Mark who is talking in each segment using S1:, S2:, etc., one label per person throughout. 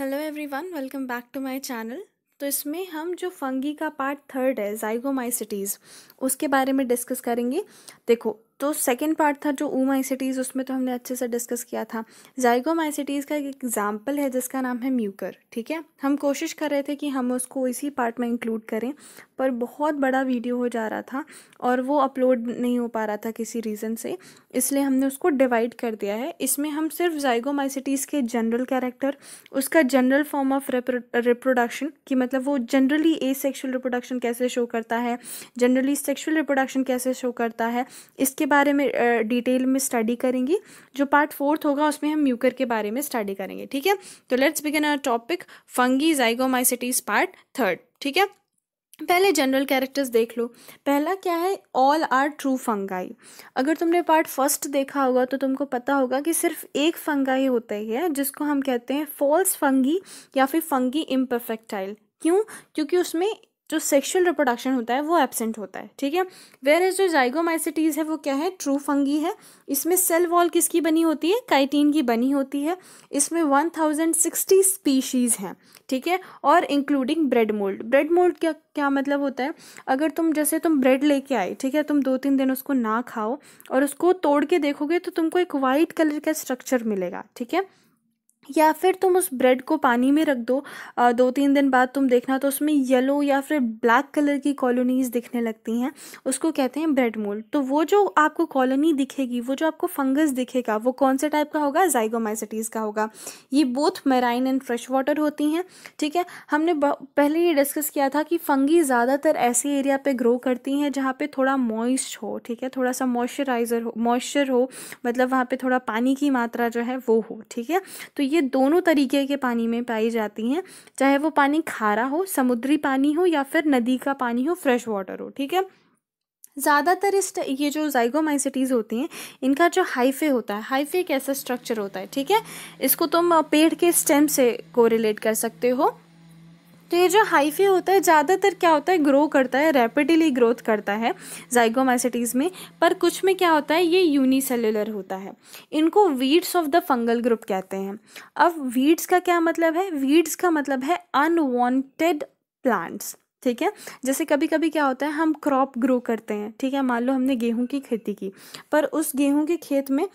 S1: Hello everyone, welcome back to my channel. तो इसमें हम जो फंगी का पार्ट थर्ड है ज़ाइगोमाइसीटीज़, उसके बारे में डिस्कस करेंगे। देखो, तो सेकंड पार्ट था जो oomaइसीटीज़, उसमें तो हमने अच्छे से डिस्कस किया था। ज़ाइगोमाइसीटीज़ का एक एग्जाम्पल है जिसका नाम है म्यूकर। ठीक है, हम कोशिश कर रहे थे कि हम उसको इसी पार्ट में इंक्लूड करें, पर बहुत बड़ा वीडियो हो जा रहा था और वो अपलोड नहीं हो पा रहा था किसी रीज़न से, इसलिए हमने उसको डिवाइड कर दिया है। इसमें हम सिर्फ ज़ाइगोमाइसीटीज़ के जनरल कैरेक्टर, उसका जनरल फॉर्म ऑफ रिप्रोडक्शन कि मतलब वो जनरली एसेक्सुअल रिप्रोडक्शन कैसे शो करता है, जनरली सेक्सुअल रिप्रोडक्शन कैसे शो करता है, इसके बारे में डिटेल में स्टडी करेंगे। जो पार्ट फोर्थ होगा उसमें हम म्यूकर के बारे में स्टडी करेंगे। ठीक है, तो let's begin our topic fungi zygomycetes part third. ठीक है, पहले जनरल कैरेक्टर्स देख लो। पहला क्या है, ऑल आर ट्रू फंगाई। अगर तुमने पार्ट फर्स्ट देखा होगा तो तुमको पता होगा कि सिर्फ एक फंगाई होता ही है जिसको हम कहते हैं फॉल्स फंगी या फिर फंगी इम्परफेक्टाइल। क्यों? क्योंकि उसमें जो सेक्सुअल रिप्रोडक्शन होता है वो एब्सेंट होता है। ठीक है, वेयर एज जो ज़ाइगोमाइसीटीज़ है वो क्या है, ट्रू फंगी है। इसमें सेल वॉल किसकी बनी होती है, काइटिन की बनी होती है। इसमें 1060 स्पीशीज़ हैं। ठीक है, और including bread mould. Bread mould क्या क्या मतलब होता है, अगर तुम जैसे तुम ब्रेड लेके आए, ठीक है, तुम 2-3 दिन उसको ना खाओ और उसको तोड़ के देखोगे तो तुमको एक वाइट कलर का स्ट्रक्चर मिलेगा। ठीक है, या फिर तुम उस ब्रेड को पानी में रख दो, 2-3 दिन बाद तुम देखना तो उसमें येलो या फिर ब्लैक कलर की कॉलोनीज दिखने लगती हैं, उसको कहते हैं ब्रेड मोल्ड। तो वो जो आपको कॉलोनी दिखेगी, वो जो आपको फंगस दिखेगा, वो कौन से टाइप का होगा, ज़ाइगोमाइसीटीज़ का होगा। ये both marine and fresh water होती हैं। ठीक है, हमने पहले ये डिस्कस किया था कि फंगी ज़्यादातर ऐसे एरिया पे ग्रो करती हैं जहाँ पे थोड़ा मॉइस्ट हो। ठीक है, थोड़ा सा मॉइस्चर हो, मतलब वहाँ पे थोड़ा पानी की मात्रा जो है वो हो। ठीक है, तो ये दोनों तरीके के पानी में पाई जाती हैं, चाहे वो पानी खारा हो, समुद्री पानी हो, या फिर नदी का पानी हो, फ्रेश वाटर हो। ठीक है, ज़्यादातर ये जो ज़ाइगोमाइसीटीज़ होती हैं, इनका जो हाइफे होता है, हाइफे एक ऐसा स्ट्रक्चर होता है। ठीक है, इसको तुम पेड़ के स्टेम से कोरिलेट कर सकते हो। तो ये जो हाइफे होता है ज़्यादातर क्या होता है, ग्रो करता है, रैपिडली ग्रोथ करता है ज़ाइगोमाइसीटीज़ में। पर कुछ में क्या होता है, ये यूनिसेल्युलर होता है। इनको weeds of the fungal group कहते हैं। अब वीड्स का क्या मतलब है, वीड्स का मतलब है अनवांटेड प्लांट्स। ठीक है, जैसे कभी कभी क्या होता है, हम क्रॉप ग्रो करते हैं। ठीक है, मान लो हमने गेहूं की खेती की, पर उस गेहूं के खेत में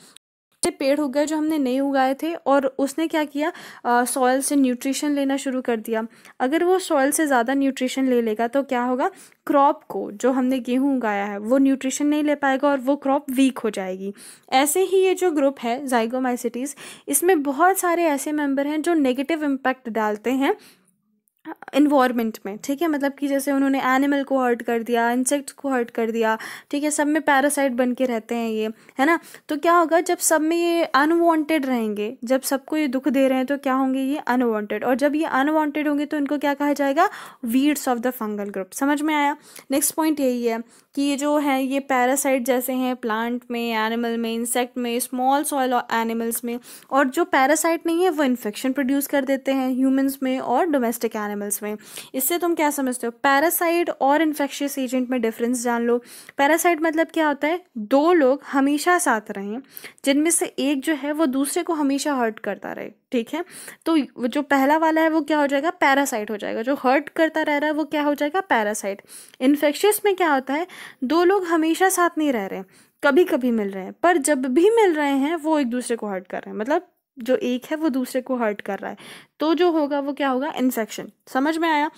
S1: पेड़ हो गए जो हमने नहीं उगाए थे, और उसने क्या किया, सॉइल से न्यूट्रिशन लेना शुरू कर दिया। अगर वो सॉइल से ज़्यादा न्यूट्रिशन ले लेगा तो क्या होगा, क्रॉप को, जो हमने गेहूं उगाया है, वो न्यूट्रिशन नहीं ले पाएगा और वो क्रॉप वीक हो जाएगी। ऐसे ही ये जो ग्रुप है ज़ाइगोमाइसीटीज़, इसमें बहुत सारे ऐसे मेंबर हैं जो नेगेटिव इम्पैक्ट डालते हैं इन्वायरमेंट में। ठीक है, मतलब कि जैसे उन्होंने एनिमल को हर्ट कर दिया, इंसेक्ट को हर्ट कर दिया। ठीक है, सब में पैरासाइट बन के रहते हैं ये, है ना। तो क्या होगा, जब सब में ये अनवांटेड रहेंगे, जब सबको ये दुख दे रहे हैं तो क्या होंगे, ये अनवांटेड। और जब ये अनवांटेड होंगे तो इनको क्या कहा जाएगा, weeds of the fungal group. समझ में आया। नेक्स्ट पॉइंट यही है कि ये जो है, ये पैरासाइट जैसे हैं प्लांट में, एनिमल में, इंसेक्ट में, स्मॉल सॉइल एनिमल्स में। और जो पैरासाइट नहीं है वो इन्फेक्शन प्रोड्यूस कर देते हैं ह्यूमंस में और डोमेस्टिक एनिमल्स में। इससे तुम क्या समझते हो, पैरासाइट और इन्फेक्शियस एजेंट में डिफरेंस जान लो। पैरासाइट मतलब क्या होता है, दो लोग हमेशा साथ रहें जिनमें से एक जो है वो दूसरे को हमेशा हर्ट करता रहे। ठीक है, तो वो जो पहला वाला है वो क्या हो जाएगा, पैरासाइट हो जाएगा। जो हर्ट करता रह रहा है वो क्या हो जाएगा, पैरासाइट। इन्फेक्शियस में क्या होता है, दो लोग हमेशा साथ नहीं रह रहे, कभी कभी मिल रहे हैं, पर जब भी मिल रहे हैं वो एक दूसरे को हर्ट कर रहे हैं, मतलब जो एक है वो दूसरे को हर्ट कर रहा है, तो जो होगा वो क्या होगा, इन्फेक्शन। समझ में आया।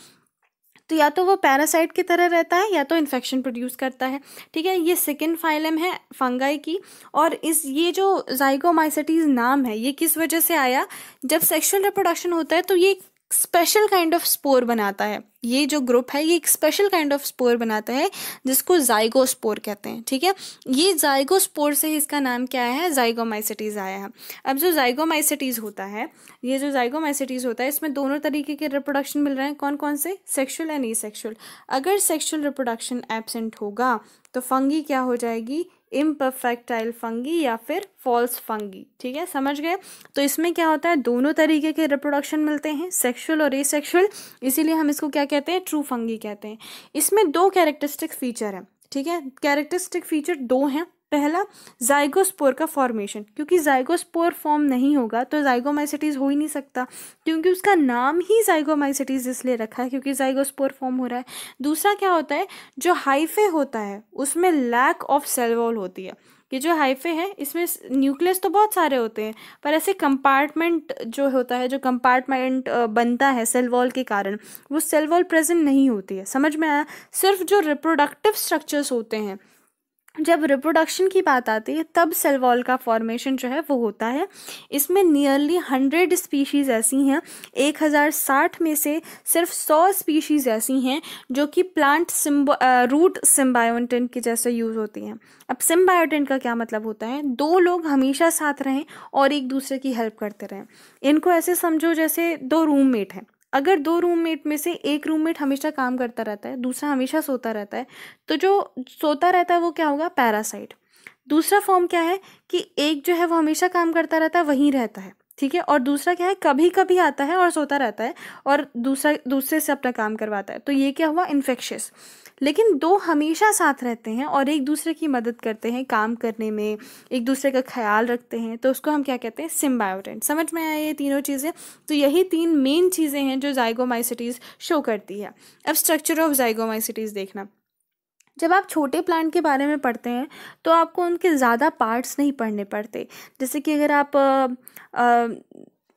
S1: तो या तो वो पैरासाइट की तरह रहता है या तो इन्फेक्शन प्रोड्यूस करता है। ठीक है, ये सेकेंड फाइलम है फंगाई की। और ये जो ज़ाइगोमाइसीटीज़ नाम है, ये किस वजह से आया, जब सेक्सुअल रिप्रोडक्शन होता है तो ये स्पेशल काइंड ऑफ स्पोर बनाता है। ये जो ग्रुप है ये एक स्पेशल काइंड ऑफ स्पोर बनाता है जिसको ज़ाइगोस्पोर कहते हैं। ठीक है, ये ज़ाइगोस्पोर से ही इसका नाम क्या है, ज़ाइगोमाइसीटीज़ आया है। अब जो ज़ाइगोमाइसीटीज़ होता है, ये जो ज़ाइगोमाइसीटीज़ होता है, इसमें दोनों तरीके के रिप्रोडक्शन मिल रहे हैं। कौन कौन से, सेक्सुअल एंड एसेक्सुअल। अगर सेक्सुअल रिप्रोडक्शन एब्सेंट होगा तो फंगी क्या हो जाएगी, इम्परफेक्टाइल फंगी या फिर फॉल्स फंगी। ठीक है, समझ गए। तो इसमें क्या होता है, दोनों तरीके के रिप्रोडक्शन मिलते हैं, सेक्सुअल और एसेक्सुअल, इसीलिए हम इसको क्या कहते हैं, ट्रू फंगी कहते हैं। इसमें दो कैरेक्टरिस्टिक फीचर हैं। ठीक है, कैरेक्टरिस्टिक फीचर दो हैं। पहला जाइगोस्पोर का फॉर्मेशन, क्योंकि जाइगोस्पोर फॉर्म नहीं होगा तो जाइगोमाइसिटीज हो ही नहीं सकता, क्योंकि उसका नाम ही जाइगोमाइसिटीज इसलिए रखा है क्योंकि जाइगोस्पोर फॉर्म हो रहा है। दूसरा क्या होता है, जो हाइफे होता है उसमें लैक ऑफ सेल वॉल होती है। ये जो हाइफे है इसमें न्यूक्लियस तो बहुत सारे होते हैं, पर ऐसे कंपार्टमेंट जो होता है, जो कंपार्टमेंट बनता है सेल वॉल के कारण, वो सेल वॉल प्रेजेंट नहीं होती है। समझ में आया? सिर्फ जो रिप्रोडक्टिव स्ट्रक्चर्स होते हैं, जब रिप्रोडक्शन की बात आती है तब सेल वॉल का फॉर्मेशन जो है वो होता है। इसमें नियरली 100 स्पीशीज़ ऐसी हैं, 1060 में से सिर्फ 100 स्पीशीज़ ऐसी हैं जो कि प्लांट रूट सिम्बायोटेंट के जैसे यूज़ होती हैं। अब सिम्बायोटेंट का क्या मतलब होता है, दो लोग हमेशा साथ रहें और एक दूसरे की हेल्प करते रहें। इनको ऐसे समझो जैसे दो रूममेट हैं। अगर दो रूममेट में से एक रूममेट हमेशा काम करता रहता है, दूसरा हमेशा सोता रहता है, तो जो सोता रहता है वो क्या होगा, पैरासाइट। दूसरा फॉर्म क्या है कि एक जो है वो हमेशा काम करता रहता है, वहीं रहता है, ठीक है, और दूसरा क्या है, कभी कभी आता है और सोता रहता है और दूसरे से अपना काम करवाता है। तो ये क्या हुआ, इन्फेक्शियस। लेकिन दो हमेशा साथ रहते हैं और एक दूसरे की मदद करते हैं काम करने में, एक दूसरे का ख्याल रखते हैं, तो उसको हम क्या कहते हैं, सिम्बायोटेंट। समझ में आया ये तीनों चीज़ें? तो यही तीन मेन चीज़ें हैं जो जाइगोमाइसिटीज़ शो करती है। अब स्ट्रक्चर ऑफ जाइगोमाइसिटीज़ देखना, जब आप छोटे प्लांट के बारे में पढ़ते हैं तो आपको उनके ज़्यादा पार्ट्स नहीं पढ़ने पड़ते। जैसे कि अगर आप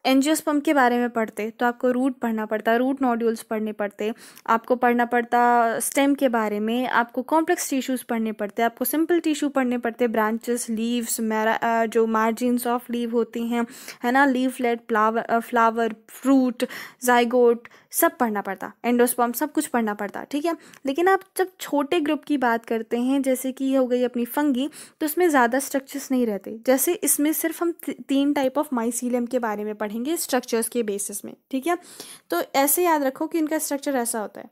S1: एंजियोस्पर्म के बारे में पढ़ते तो आपको रूट पढ़ना पड़ता, रूट नोड्यूल्स पढ़ने पड़ते, आपको पढ़ना पड़ता स्टेम के बारे में, आपको कॉम्प्लेक्स टिश्यूज़ पढ़ने पड़ते, आपको सिंपल टिश्यू पढ़ने पड़ते, ब्रांचेस, लीव्स, जो मार्जिन्स ऑफ लीव होती हैं, है ना, लीफलेट, फ्लावर, फ्रूट, जाइगोट, सब पढ़ना पड़ता, एंडोस्पर्म, सब कुछ पढ़ना पड़ता, ठीक है। लेकिन आप जब छोटे ग्रुप की बात करते हैं, जैसे कि हो गई अपनी फंगी, तो उसमें ज़्यादा स्ट्रक्चर्स नहीं रहते। जैसे इसमें सिर्फ हम 3 टाइप ऑफ माइसीलियम के बारे में पढ़ेंगे स्ट्रक्चर्स के बेसिस में, ठीक है। तो ऐसे याद रखो कि इनका स्ट्रक्चर ऐसा होता है,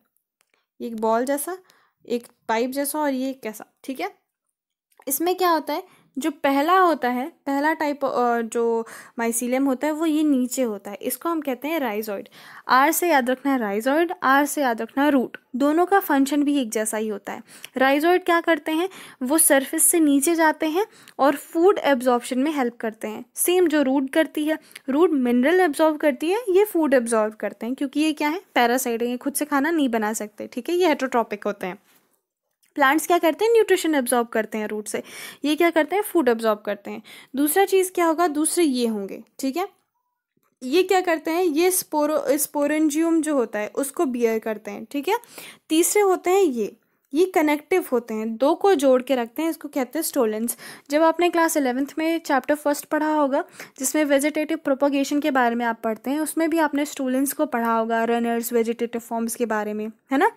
S1: एक बॉल जैसा, एक पाइप जैसा और ये कैसा, ठीक है। इसमें क्या होता है, जो पहला होता है, पहला टाइप जो माइसीलियम होता है वो ये नीचे होता है, इसको हम कहते हैं राइजोइड। आर से याद रखना है राइजोइड, आर से याद रखना है रूट। दोनों का फंक्शन भी एक जैसा ही होता है। राइजोइड क्या करते हैं, वो सरफेस से नीचे जाते हैं और फूड एब्जॉर्प्शन में हेल्प करते हैं, सेम जो रूट करती है। रूट मिनरल एब्जॉर्ब करती है, ये फूड एब्जॉर्ब करते हैं, क्योंकि ये क्या है, पैरासाइट है, ये खुद से खाना नहीं बना सकते, ठीक है, ये हेटेरोट्रॉपिक होते हैं। प्लांट्स क्या करते हैं, न्यूट्रिशन एब्जॉर्ब करते हैं रूट से, ये क्या करते हैं, फूड एब्जॉर्ब करते हैं। दूसरा चीज़ क्या होगा, दूसरे ये होंगे, ठीक है, ये क्या करते हैं, ये स्पोरेंजियम जो होता है उसको बियर करते हैं, ठीक है। तीसरे होते हैं ये कनेक्टिव होते हैं, दो को जोड़ के रखते हैं, इसको कहते हैं स्टोलेंस। जब आपने क्लास 11th में चैप्टर 1 पढ़ा होगा जिसमें वेजिटेटिव प्रोपोगेशन के बारे में आप पढ़ते हैं, उसमें भी आपने स्टोलेंस को पढ़ा होगा, रनर्स, वेजिटेटिव फॉर्म्स के बारे में, है ना,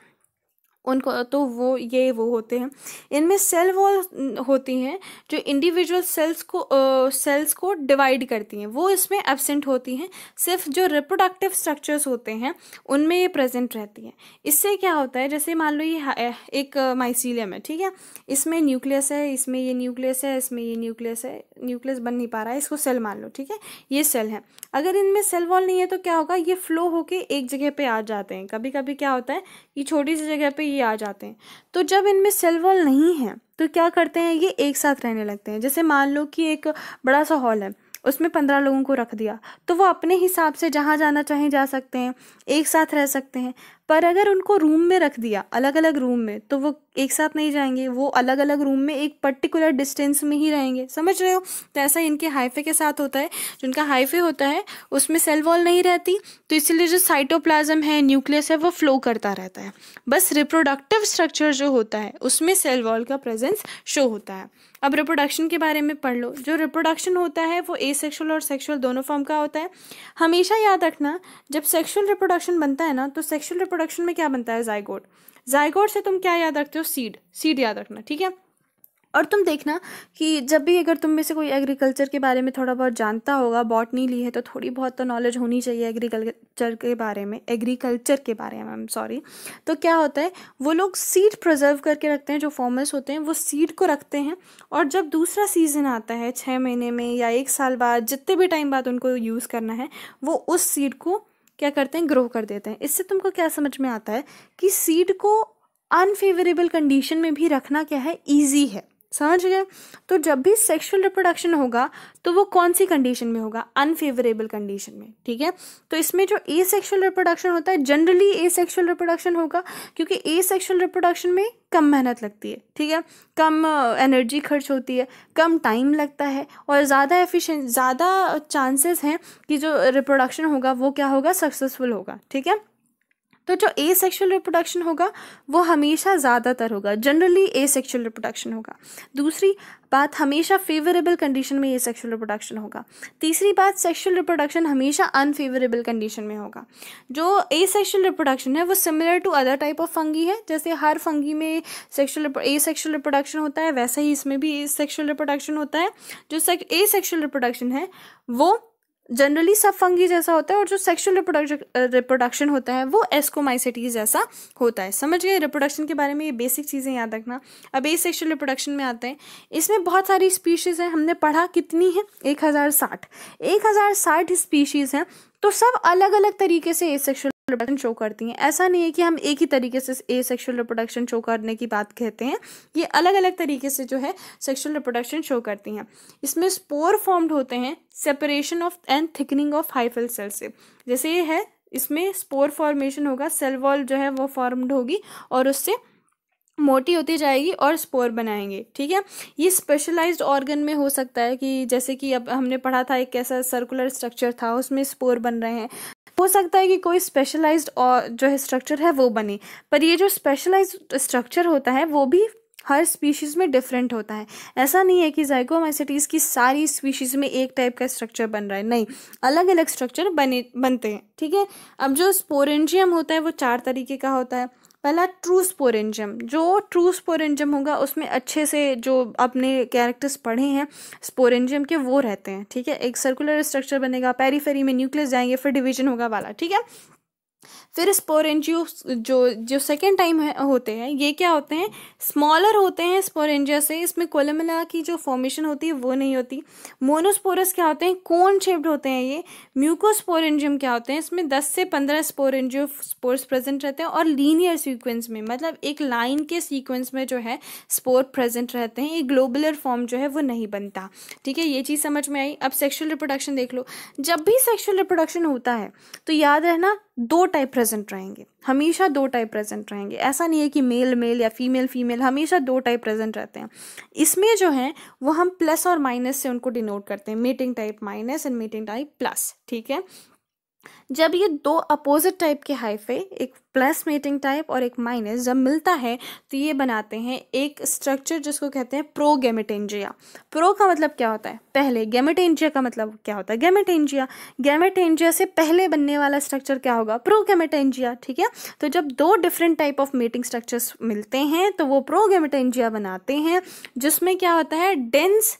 S1: उनको तो वो होते हैं। इनमें सेल वॉल होती हैं जो इंडिविजुअल सेल्स को डिवाइड करती हैं, वो इसमें एब्सेंट होती हैं। सिर्फ जो रिप्रोडक्टिव स्ट्रक्चर्स होते हैं उनमें ये प्रेजेंट रहती हैं। इससे क्या होता है, जैसे मान लो ये एक माइसीलियम है, ठीक है, इसमें न्यूक्लियस है, इसमें ये न्यूक्लियस है, इसमें ये न्यूक्लियस है, न्यूक्लियस बन नहीं पा रहा है, इसको सेल मान लो, ठीक है, ये सेल है। अगर इनमें सेल वॉल नहीं है तो क्या होगा, ये फ्लो होके एक जगह पे आ जाते हैं। कभी कभी क्या होता है कि छोटी सी जगह पे ये आ जाते हैं। तो जब इनमें सेल वॉल नहीं है तो क्या करते हैं, ये एक साथ रहने लगते हैं। जैसे मान लो कि एक बड़ा सा हॉल है, उसमें 15 लोगों को रख दिया तो वो अपने हिसाब से जहाँ जाना चाहें जा सकते हैं, एक साथ रह सकते हैं। पर अगर उनको रूम में रख दिया, अलग अलग रूम में, तो वो एक साथ नहीं जाएंगे, वो अलग अलग रूम में एक पर्टिकुलर डिस्टेंस में ही रहेंगे। समझ रहे हो? तो ऐसा इनके हाइफे के साथ होता है। जो इनका हाइफे होता है उसमें सेल वॉल नहीं रहती, तो इसलिए जो साइटोप्लाज्म है, न्यूक्लियस है, वो फ्लो करता रहता है। बस रिप्रोडक्टिव स्ट्रक्चर जो होता है उसमें सेल वॉल का प्रेजेंस शो होता है। अब रिप्रोडक्शन के बारे में पढ़ लो। जो रिप्रोडक्शन होता है वो एसेक्सुअल और सेक्सुअल दोनों फॉर्म का होता है। हमेशा याद रखना, जब सेक्सुअल रिप्रोडक्शन बनता है ना, तो सेक्सुअल रिप्रोडक्शन में क्या बनता है, जाइगोट। जाइगोट से तुम क्या याद रखते हो, सीड याद रखना, ठीक है। और तुम देखना कि जब भी अगर तुम में से कोई एग्रीकल्चर के बारे में थोड़ा बहुत जानता होगा, बॉटनी ली है तो थोड़ी बहुत तो नॉलेज होनी चाहिए एग्रीकल्चर के बारे में, सॉरी। तो क्या होता है, वो लोग सीड प्रिजर्व करके रखते हैं, जो फार्मर्स होते हैं वो सीड को रखते हैं, और जब दूसरा सीजन आता है 6 महीने में या 1 साल बाद, जितने भी टाइम बाद उनको यूज़ करना है, वो उस सीड को क्या करते हैं, ग्रो कर देते हैं। इससे तुमको क्या समझ में आता है कि सीड को अनफेवरेबल कंडीशन में भी रखना क्या है, ईजी है। समझ गए। तो जब भी सेक्सुअल रिप्रोडक्शन होगा तो वो कौन सी कंडीशन में होगा, अनफेवरेबल कंडीशन में, ठीक है। तो इसमें जो एसेक्सुअल रिप्रोडक्शन होता है जनरली एसेक्सुअल रिप्रोडक्शन होगा, क्योंकि एसेक्सुअल रिप्रोडक्शन में कम मेहनत लगती है, ठीक है, कम एनर्जी खर्च होती है, कम टाइम लगता है और ज़्यादा एफिशिएंट, ज़्यादा चांसेस हैं कि जो रिप्रोडक्शन होगा वो क्या होगा, सक्सेसफुल होगा, ठीक है। तो जो एसेक्सुअल रिप्रोडक्शन होगा वो हमेशा ज़्यादातर होगा, जनरली एसेक्सुअल रिप्रोडक्शन होगा। दूसरी बात, हमेशा फेवरेबल कंडीशन में एसेक्सुअल रिप्रोडक्शन होगा। तीसरी बात, सेक्सुअल रिप्रोडक्शन हमेशा अनफेवरेबल कंडीशन में होगा। जो एसेक्सुअल रिप्रोडक्शन है वो similar to other type of fungi है, जैसे हर फंगी में एसेक्सुअल रिप्रोडक्शन होता है वैसे ही इसमें भी एसेक्सुअल रिप्रोडक्शन होता है। जो एसेक्सुअल रिप्रोडक्शन है वो जनरली सब फंगी जैसा होता है और जो सेक्सुअल रिप्रोडक्शन होता है वो एस्कोमाइसिटीज जैसा होता है। समझ गए रिप्रोडक्शन के बारे में, ये बेसिक चीज़ें याद रखना। अब एसेक्सुअल रिप्रोडक्शन में आते हैं। इसमें बहुत सारी स्पीशीज़ हैं, हमने पढ़ा कितनी है, 1060 स्पीशीज़ हैं। तो सब अलग अलग तरीके से एसेक्सुअल रिप्रोडक्शन शो करती हैं। ऐसा नहीं है कि हम एक ही तरीके से एसेक्सुअल रिप्रोडक्शन शो करने की बात कहते हैं, ये अलग अलग तरीके से जो है सेक्सुअल रिप्रोडक्शन शो करती हैं। इसमें स्पोर फॉर्म्ड होते हैं separation of and thickening of hyphal cell से। जैसे ये है, इसमें स्पोर फॉर्मेशन होगा, सेल वॉल जो है वो फॉर्म्ड होगी और उससे मोटी होती जाएगी और स्पोर बनाएंगे, ठीक है। ये स्पेशलाइज्ड ऑर्गन में हो सकता है कि जैसे कि अब हमने पढ़ा था एक ऐसा सर्कुलर स्ट्रक्चर था उसमें स्पोर बन रहे हैं, हो सकता है कि कोई स्पेशलाइज्ड जो है स्ट्रक्चर है वो बने। पर ये जो स्पेशलाइज्ड स्ट्रक्चर होता है वो भी हर स्पीशीज़ में डिफरेंट होता है। ऐसा नहीं है कि ज़ाइगोमाइसिटीज़ की सारी स्पीशीज़ में एक टाइप का स्ट्रक्चर बन रहा है, नहीं, अलग अलग स्ट्रक्चर बनते हैं, ठीक है। अब जो स्पोरेंजियम होता है वो 4 तरीके का होता है। पहला ट्रू स्पोरेंजियम, जो ट्रू स्पोरेंजियम होगा उसमें अच्छे से जो अपने कैरेक्टर्स पढ़े हैं स्पोरेंजियम के वो रहते हैं, ठीक है। एक सर्कुलर स्ट्रक्चर बनेगा, पेरीफेरी में न्यूक्लियस जाएंगे, फिर डिवीजन होगा वाला, ठीक है। फिर स्पोरेंजियो जो सेकेंड टाइम होते हैं ये क्या होते हैं, स्मॉलर होते हैं स्पोरेंजिया से। इसमें कोलुमेला की जो फॉर्मेशन होती है वो नहीं होती। मोनोस्पोरस क्या होते हैं, कोन शेप्ड होते हैं ये। म्यूकोस्पोरेंजियम क्या होते हैं, इसमें 10 से 15 स्पोरेंजियो स्पोर्स प्रेजेंट रहते हैं और लीनियर सीक्वेंस में, मतलब एक लाइन के सीक्वेंस में जो है स्पोर प्रेजेंट रहते हैं। ये ग्लोबुलर फॉर्म जो है वो नहीं बनता, ठीक है। ये चीज़ समझ में आई। अब सेक्सुअल रिप्रोडक्शन देख लो। जब भी सेक्सुअल रिप्रोडक्शन होता है तो याद रहना 2 टाइप प्रेजेंट रहेंगे, हमेशा 2 टाइप प्रेजेंट रहेंगे। ऐसा नहीं है कि मेल मेल या फीमेल फीमेल, हमेशा 2 टाइप प्रेजेंट रहते हैं। इसमें जो है वो हम प्लस और माइनस से उनको डिनोट करते हैं, mating type minus and mating type plus, ठीक है। जब ये 2 अपोजिट टाइप के हाइफे, एक प्लस मेटिंग टाइप और एक माइनस, जब मिलता है तो ये बनाते हैं एक स्ट्रक्चर जिसको कहते हैं प्रोगैमेटेंजिया। प्रो का मतलब क्या होता है, पहले। गैमेटेंजिया का मतलब क्या होता है, गैमेटेंजिया। गैमेटेंजिया से पहले बनने वाला स्ट्रक्चर क्या होगा, प्रोगैमेटेंजिया, ठीक है। तो जब 2 different type of mating structures मिलते हैं तो वो प्रोगैमेटेंजिया बनाते हैं, जिसमें क्या होता है, डेंस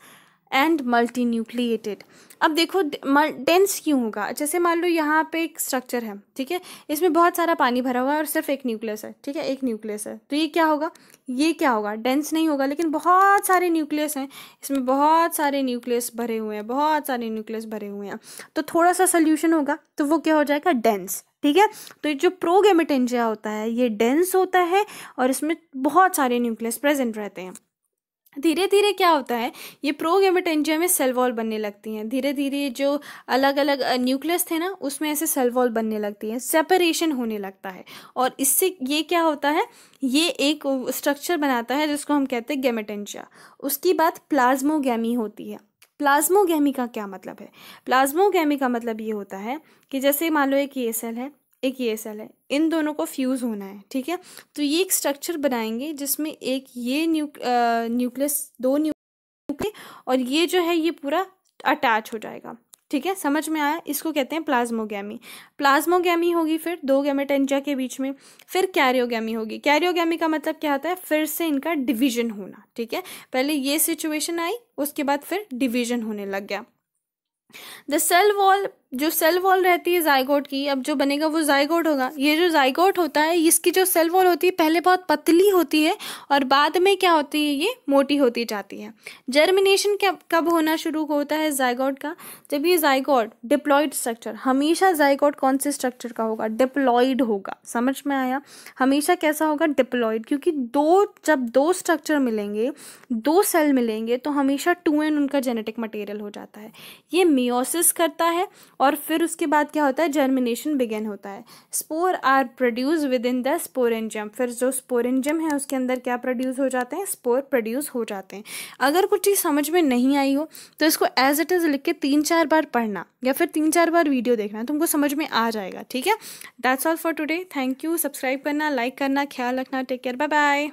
S1: एंड मल्टी न्यूक्लिएटेड। अब देखो डेंस क्यों होगा, जैसे मान लो यहाँ पे एक स्ट्रक्चर है, ठीक है, इसमें बहुत सारा पानी भरा हुआ है और सिर्फ एक न्यूक्लियस है, ठीक है, एक न्यूक्लियस है। तो ये क्या होगा, ये क्या होगा, डेंस नहीं होगा। लेकिन बहुत सारे न्यूक्लियस हैं, इसमें बहुत सारे न्यूक्लियस भरे हुए हैं, बहुत सारे न्यूक्लियस भरे हुए हैं, तो थोड़ा सा सोल्यूशन होगा तो वो क्या हो जाएगा, डेंस, ठीक है। तो ये जो प्रोगैमेटेंजिया होता है ये डेंस होता है और इसमें बहुत सारे न्यूक्लियस प्रेजेंट रहते हैं। धीरे धीरे क्या होता है, ये प्रोगैमेटेंजिया में सेल वॉल बनने लगती हैं। धीरे धीरे जो अलग अलग न्यूक्लियस थे ना उसमें ऐसे सेल वॉल बनने लगती है, सेपरेशन होने लगता है और इससे ये क्या होता है, ये एक स्ट्रक्चर बनाता है जिसको हम कहते हैं गैमेटेंजिया। उसकी बात प्लाज्मोगैमी होती है। प्लाज्मोगैमी का क्या मतलब है, प्लाज्मोगैमी का मतलब ये होता है कि जैसे मान लो एक ये सेल है, एक ये सेल है, इन दोनों को फ्यूज़ होना है, ठीक है। तो ये एक स्ट्रक्चर बनाएंगे जिसमें एक ये न्यूक्लियस, 2 न्यूक्लियस और ये जो है ये पूरा अटैच हो जाएगा, ठीक है। समझ में आया, इसको कहते हैं प्लाज्मोगैमी। प्लाज्मोगैमी होगी फिर 2 गैमेटेंजिया के बीच में, फिर कैरियोगैमी होगी। कैरियोगैमी का मतलब क्या होता है, फिर से इनका डिवीजन होना, ठीक है। पहले ये सिचुएशन आई, उसके बाद फिर डिवीजन होने लग गया। द सेल वॉल, जो सेल वॉल रहती है जाइगोट की, अब जो बनेगा वो जाइगोट होगा। ये जो जाइगोट होता है इसकी जो सेल वॉल होती है पहले बहुत पतली होती है और बाद में क्या होती है, ये मोटी होती जाती है। जर्मिनेशन कब कब होना शुरू होता है जाइगोट का, जब ये जाइगोट डिप्लॉइड स्ट्रक्चर, हमेशा जाइगोट कौन से स्ट्रक्चर का होगा, डिप्लॉइड होगा। समझ में आया, हमेशा कैसा होगा, डिप्लॉइड, क्योंकि जब दो स्ट्रक्चर मिलेंगे, दो सेल मिलेंगे तो हमेशा 2n उनका जेनेटिक मटेरियल हो जाता है। ये मियोसिस करता है और फिर उसके बाद क्या होता है, जर्मिनेशन बिगिन होता है। Spore are produce within the sporangium, फिर जो स्पोरेंजियम है उसके अंदर क्या प्रोड्यूस हो जाते हैं, स्पोर प्रोड्यूस हो जाते हैं। अगर कुछ चीज़ समझ में नहीं आई हो तो इसको एज इट इज़ लिख के 3-4 बार पढ़ना या फिर 3-4 बार वीडियो देखना, तुमको समझ में आ जाएगा। ठीक है, that's all for today, thank you. Subscribe करना, लाइक करना, ख्याल रखना, टेक केयर, बाय बाय।